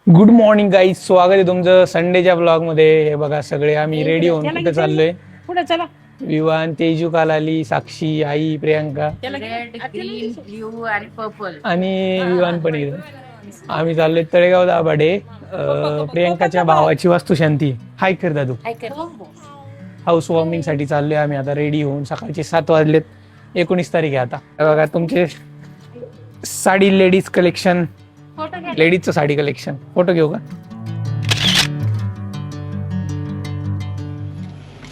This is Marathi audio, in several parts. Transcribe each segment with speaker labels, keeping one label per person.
Speaker 1: गुड मॉर्निंग गाईज, स्वागत आहे तुमचं संडेच्या ब्लॉग मध्ये. हे बघा सगळे आम्ही रेडी होऊन कुठे चाललोय.
Speaker 2: पुढे चला.
Speaker 1: विवान, तेजू काल आली, साक्षी, आई, प्रियांका
Speaker 2: रेड, ग्रीन, ब्ल्यू आणि पर्पल.
Speaker 1: आणि विवान पण येईल. आम्ही चाललोय तळेगाव दाभाडे. प्रियांकाच्या भावाची वास्तुशांती. हाय कर दादू. हाऊस वॉर्मिंग साठी चाललोय आम्ही आता रेडी होऊन. सकाळचे 7 वाजलेत. 19 तारीख आहे आता. हे बघा तुमचे साडी लेडीज कलेक्शन, लेडीजचं साडी कलेक्शन. फोटो घेऊ का?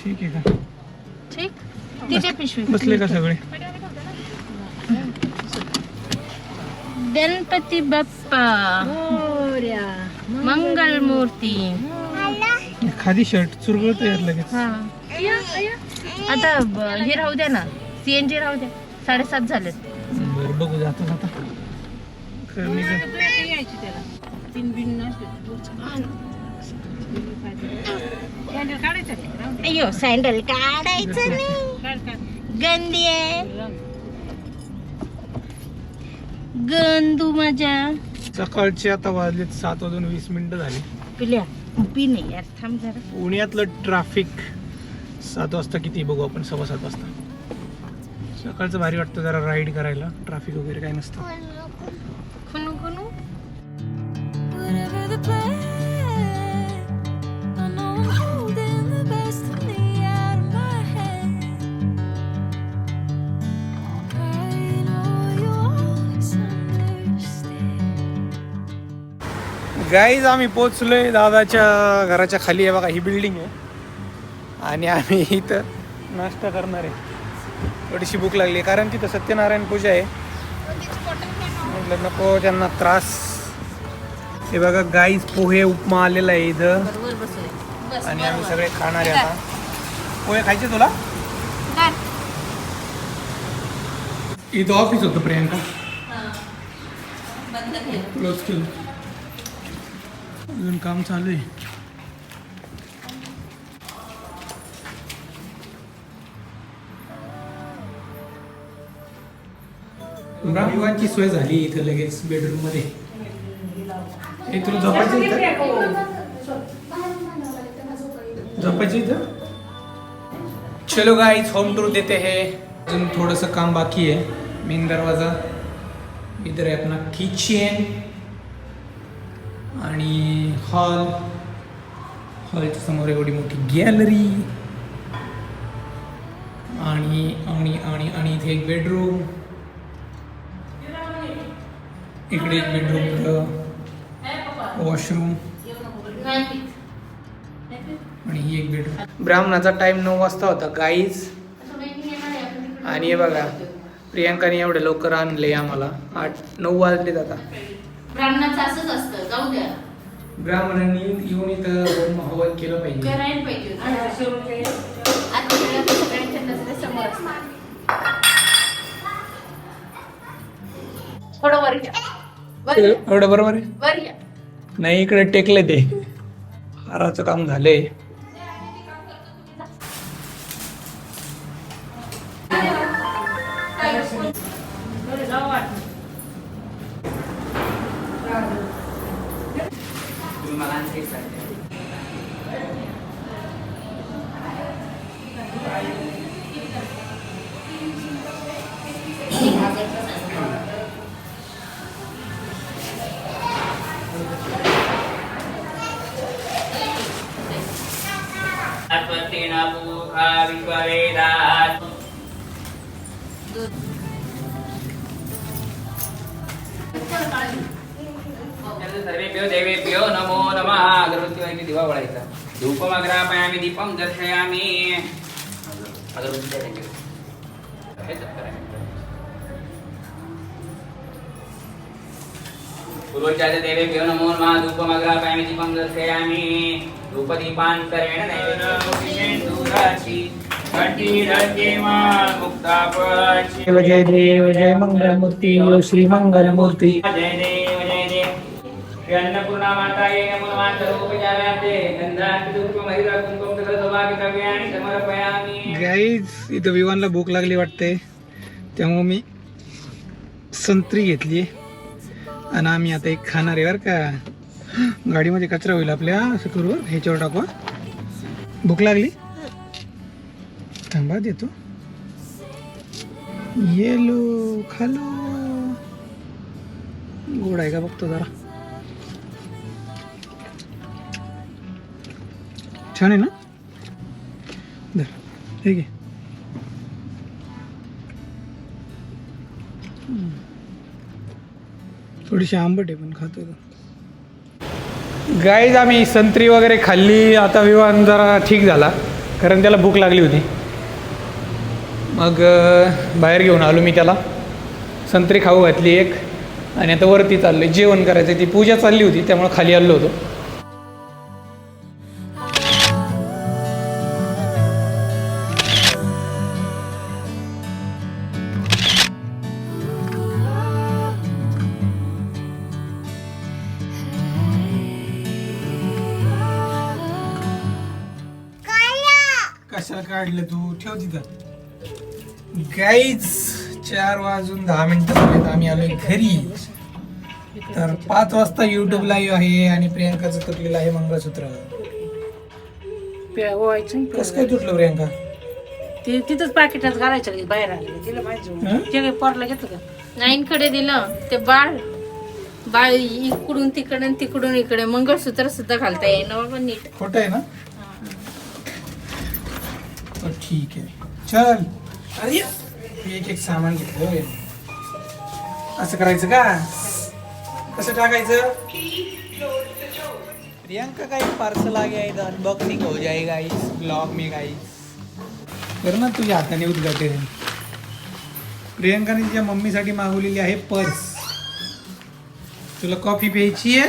Speaker 1: ठीक आहे का?
Speaker 2: ठीक. तिथे पिशवी
Speaker 1: बसले का सगळे?
Speaker 2: गणपती बाप्पा मंगल मूर्ती.
Speaker 1: खादी शर्ट चुरगळ तयार लगेच.
Speaker 2: आता हे राहू द्या ना, सीएनजी राहू द्या. 7:30 झालेत.
Speaker 1: बरं बघू जाता जाता.
Speaker 2: अयो सँडल काढायचं नाही, गंदी आहे. गंदू माझ्या.
Speaker 1: सकाळचे आता वाजलेत 7:20 झाले.
Speaker 2: पिल्या उभी नाही यार, थांब जरा.
Speaker 1: पुण्यातलं ट्रॅफिक 7 वाजता किती बघू आपण. 7:15 वाजता. सकाळचं भारी वाटतं जरा राईड करायला. ट्रॅफिक वगैरे काय नसतं.
Speaker 2: खुनू खुनू.
Speaker 1: गाईज आम्ही पोचलोय दादाच्या घराच्या खाली आहे बघा, ही बिल्डिंग आहे. आणि आम्ही इथं नाश्ता करणार आहे. थोडीशी भूक लागली कारण तिथं सत्यनारायण पूजा आहे. म्हटलं नको त्यांना त्रास. हे बघा गाईज पोहे उपमा आलेला आहे इथं. आणि आम्ही सगळे खाणार आहे आता. पोहे खायचे तुला? इथं ऑफिस होतं प्रियांका, क्लोज केलं. अजून काम चालू आहे. विवांची सोय झाली इथं लगेच बेडरूम मध्ये. तुला झोपायचं इथं? झोपायचं इथं? चलो गाइस, होम टूर देते हैं. अजून थोडंसं काम बाकी आहे. मेन दरवाजा इधर आहे अपना किचन आणि हॉलच्या समोर एवढी मोठी गॅलरी आणि आणि आणि आणि इथे एक बेडरूम. इकडे एक बेडरूम, वॉशरूम आणि ही एक बेडरूम. ब्राह्मणाचा टाइम 9 वाजता होता गाईज. आणि हे बघा प्रियांकाने एवढे लवकर आणले आम्हाला. 8-9 वाजलेत आता.
Speaker 2: ब्राह्मणाचं असंच असतं, जाऊ द्या.
Speaker 1: ब्राह्मणांनी येऊन इथं हवन केलं पाहिजे.
Speaker 2: करायला पाहिजे. सगळ्यांच्या नजरेसमोर असतं. थोडं वर घ्या.
Speaker 1: एवढं बरोबर आहे?
Speaker 2: वर घ्या.
Speaker 1: नाही इकडे टेकले ते. हाराचं काम झालंय.
Speaker 3: सर्वेभ्यो देवेभ्यो नमो नमः. अगरबत्ती दिवा वळायचा. धूपमग्रापयामि दीपं दर्शयामि. अगरबत्ती द्या. पूर्वजाते देवेभ्यो नमो नमः. धूपमग्रापयामि दीपं दर्शयामि. धूपदीपान्तरेण नैवेद्येन्दूराची मुक्तापराची.
Speaker 1: जय देव जय मंगलमूर्ती श्री मंगलमूर्ती.
Speaker 3: जय देव जय देव. श्री अन्नपूर्णा माता ये नमो नमः. सर्वोपचारार्थे गंधाति धूपं हरिद्रा कुंकुमं सकल सौभाग्यद्रव्याणि समर्पयामि.
Speaker 1: गाईज इथं विवानला भूक लागली वाटते, त्यामुळे मी संत्री घेतली आणि आम्ही आता एक खाणार आहे बरं का. गाडीमध्ये कचरा होईल आपल्या, असं करू ह्याच्यावर टाकू. भूक लागली, थांबा देतो. येलो खालो, गोड आहे का बघतो जरा. छान आहे ना. धर, ठीक आहे. थोडीशी आंबट आहे पण खातो. गाईज आम्ही संत्री वगैरे खाल्ली. आता विवान जरा ठीक झाला कारण त्याला भूक लागली होती. मग बाहेर घेऊन आलो मी त्याला. संत्री खाऊ घातली एक आणि आता वरती चाललो जेवण करायचं. ती पूजा चालली होती त्यामुळे खाली आलो होतो. कशाला काढलं तू, ठेव तिथं. गाईज 4:10 झालेत. आम्ही आलोय घरी. तर 5 वाजता युट्यूब लाईव्ह आहे आणि प्रियांकाचं तुटलेलं आहे मंगळसूत्र. कसं काय तुटलं प्रियांका?
Speaker 4: ते तिथंच पाकिटात घालायचं बाहेर आले तिला माहिती. ते काही पोरला घेतलं का?
Speaker 2: नाईनकडे दिलं ते बाळ इकडून तिकडे तिकडून इकडे मंगळसूत्र सुद्धा घालता येईना बाबा नीट.
Speaker 1: खोटं आहे ना. तर ठीक आहे, चल. अरे एक एक सामान घेतलं. असं करायचं का? कसं टाकायचं? प्रियांका का एक पार्सल आ गया है, अनबॉक्सिंग हो जाएगा इस ब्लॉग में गाइस. कर ना तुझ्या हाताने उद्घाटन. प्रियांकाने तिच्या मम्मीसाठी मागवलेली आहे पर्स. तुला कॉफी प्यायची आहे?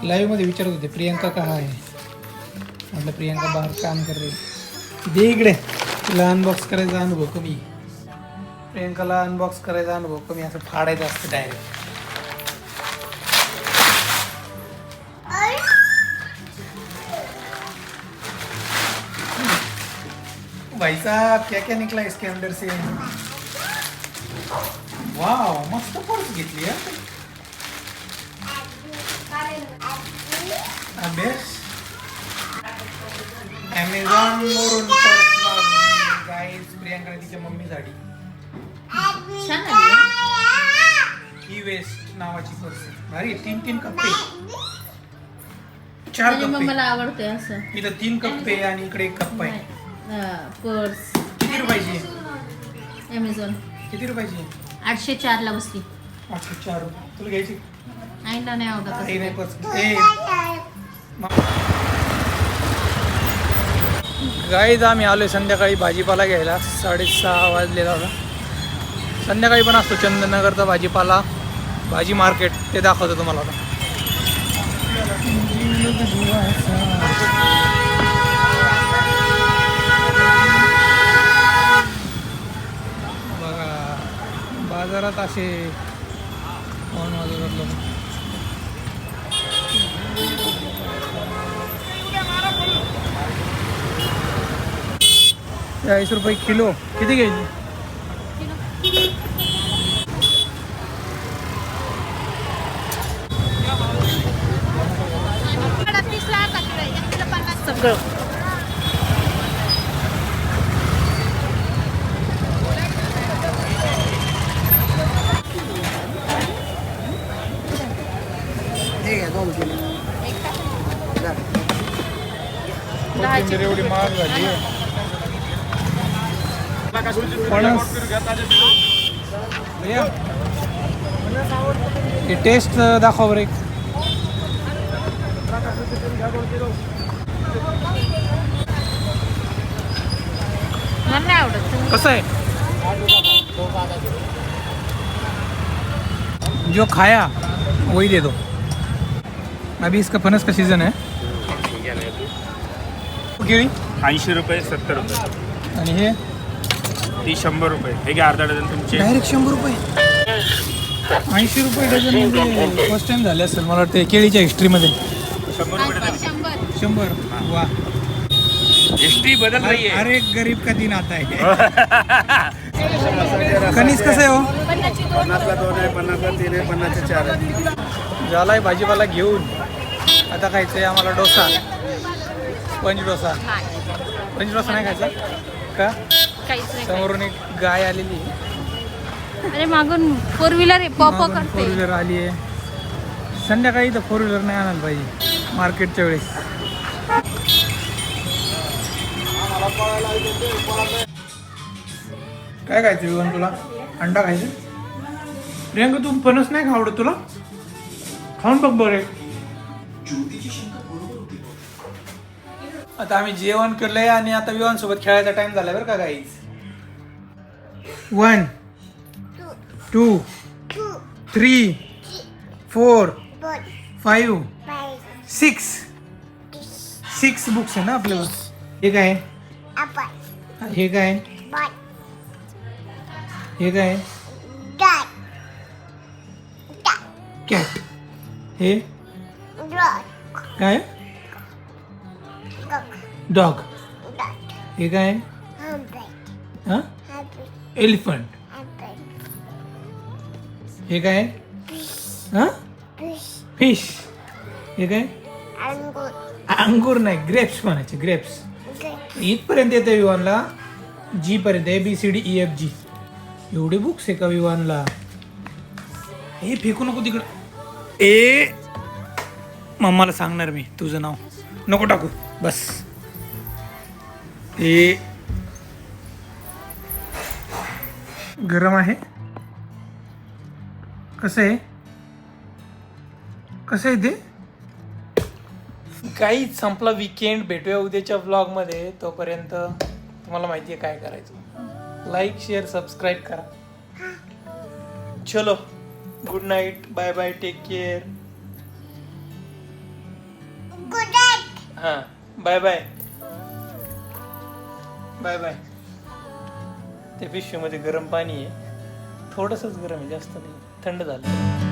Speaker 1: लाईव्ह मध्ये विचारत होते प्रियांका कहा आहे. म्हटलं प्रियांका बाहेर काम कर रही. दे इकडे. तुला अनबॉक्स करायचा अनुभव कमी. प्रियांकाला अनबॉक्स करायचा अनुभव कमी. असं फाडायचं असतं डायरेक्ट. भाई साहब क्या क्या निकला इसके अंदर से. वाव, मस्त पर्स घेतली है. अभ्यास अमेझॉन वरून पर्स गाईज प्रियांका तिच्या मम्मीसाठी.
Speaker 2: छान आहे.
Speaker 1: ही वेस्ट नावाची पर्स. भारी 3 कप्पे. 4
Speaker 2: माझ्या
Speaker 1: कप्पे.
Speaker 2: मम्माला आवडते असं.
Speaker 1: इथं 3 कप्पे आणि इकडे 1 कप्पा आहे.
Speaker 2: पर्स
Speaker 1: किती रुपयाची आहे?
Speaker 2: अमेझॉन
Speaker 1: किती रुपयाची आहे?
Speaker 2: 804 ला बसली.
Speaker 1: 804 रुपये. तुला घ्यायची?
Speaker 2: आईला नाही आवडत
Speaker 1: काही नाही
Speaker 2: असं.
Speaker 1: पर्स. गाईज आम्ही आलोय संध्याकाळी भाजीपाला घ्यायला. 6:30 वाजले दादा. संध्याकाळी पण असतो चंदननगरचा भाजीपाला, भाजी मार्केट. ते दाखवतो तुम्हाला आता. बघा बाजारात असे हॉर्न वाजवतात लोक. 40 रुपये किलो. किती घ्यायची?
Speaker 2: सगळं
Speaker 1: कोथिंबीर एवढी महाग झाली. फणस. हे टेस्ट दाखवा बरं एक.
Speaker 2: मला नाही आवडत.
Speaker 1: कसं आहे? जो खाया वही दे दो. अभी इसका फणस का सीजन है. केळी
Speaker 5: 80 रुपये 70 रुपये
Speaker 1: आणि हे
Speaker 5: ती 100 रुपये. हे घ्या अर्धा डझन तुमचे.
Speaker 1: डायरेक्ट 100 रुपये. 80 रुपये डझन म्हणजे फर्स्ट टाइम झाले असेल मला वाटतं केळीच्या हिस्ट्रीमध्ये.
Speaker 5: 100 रुपये डझन.
Speaker 1: 100. वा.
Speaker 5: हिस्ट्री बदल रही है.
Speaker 1: हर एक गरीब का दिन आता है. कणीस कसं आहे हो?
Speaker 6: 50ला 2 आहे, 50ला 3 आहे, 50चे 4 आहे.
Speaker 1: झालाय भाजीपाला घेऊन आता खायचं आहे आम्हाला डोसा. पंच डोसा. पंच डोसा नाही खायचा का?
Speaker 2: काहीच नाही
Speaker 1: समोरून एक गाय आलेली आहे.
Speaker 2: अरे मागून 4 व्हीलर पॉप
Speaker 1: फोर
Speaker 2: करते.
Speaker 1: व्हीलर आली आहे. संध्याकाळी तर 4 व्हीलर नाही आणायला पाहिजे मार्केटच्या वेळेस. काय खायचं विवन तुला? अंडा खायचं? प्रियंका तू फणस नाही का आवडत तुला? खाऊन बघ बरे. आता आम्ही जेवण केलंय आणि आता विवान सोबत खेळायचा टाइम झालाय बरं का गाईज. 1 2 3 4 5 6 बुक्स आहे ना आपल्याला. हे काय? हे काय? हे काय? कॅट. हे काय? डॉग. हे काय? हा? एलिफंट. हे काय? हा? फिश. हे काय? अंगूर नाही, ग्रेप्स म्हणायचे. ग्रेप्स. इथपर्यंत येते विवानला. जी पर्यंत ABCDEFG. एवढे बुक्स आहे का विवानला? हे फेकू नको तिकडं. मम्माला सांगणार मी तुझं नाव नको टाकू बस. हे गरम आहे. कसं आहे? कसं आहे ते? काहीच संपला वीकेंड. भेटूया उद्याच्या व्लॉगमध्ये. तोपर्यंत तुम्हाला माहिती आहे काय करायचं. लाईक शेअर सबस्क्राईब करा. चलो good night. Bye bye. Take care. हां बाय बाय. Bye bye. ते पिशवीमध्ये गरम पाणी आहे. थोडंसंच गरम आहे, जास्त नाही. थंड झालं.